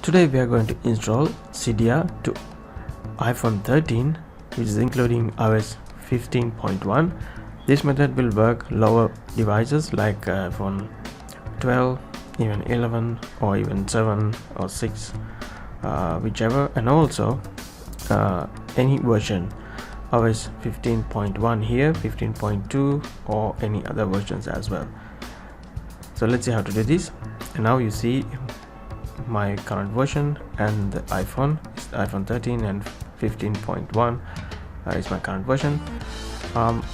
Today we are going to install Cydia to iPhone 13, which is including iOS 15.1. This method will work lower devices like iPhone 12, even 11 or even 7 or 6, whichever, and also any version, iOS 15.1 here, 15.2 or any other versions as well. So let's see how to do this. And now you see my current version, and the iPhone is iPhone 13 and 15.1 is my current version.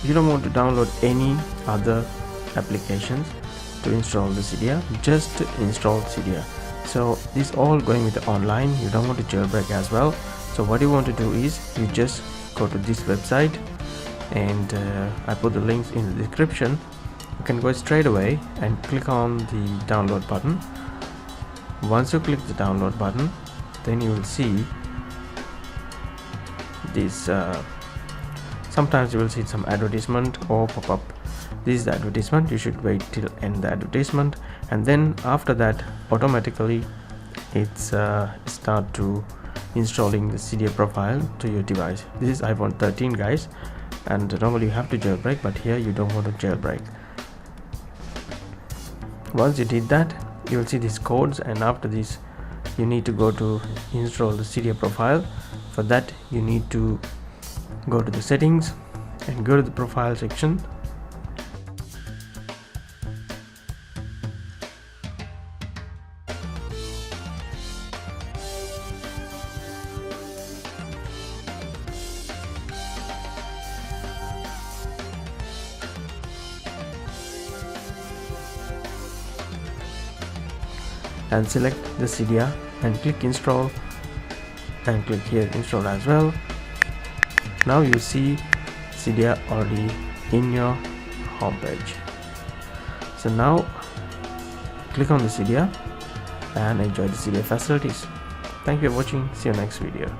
You don't want to download any other applications to install the Cydia, just install Cydia. So this all going with the online, you don't want to jailbreak as well. So what you want to do is you just go to this website, and I put the links in the description. You can go straight away and click on the download button. Once you click the download button, then you will see this. Sometimes you will see some advertisement or pop-up. This is the advertisement. You should wait till end the advertisement, and then after that automatically it's start to installing the Cydia Profile to your device. This is iPhone 13, guys, and normally you have to jailbreak, but here you don't want to jailbreak. Once you did that, you will see these codes, and after this you need to go to install the Cydia Profile. For that you need to go to the settings and go to the profile section. And select the Cydia and click install, and click here install as well. Now you see Cydia already in your home page. So now click on the Cydia and enjoy the Cydia facilities. Thank you for watching. See you next video.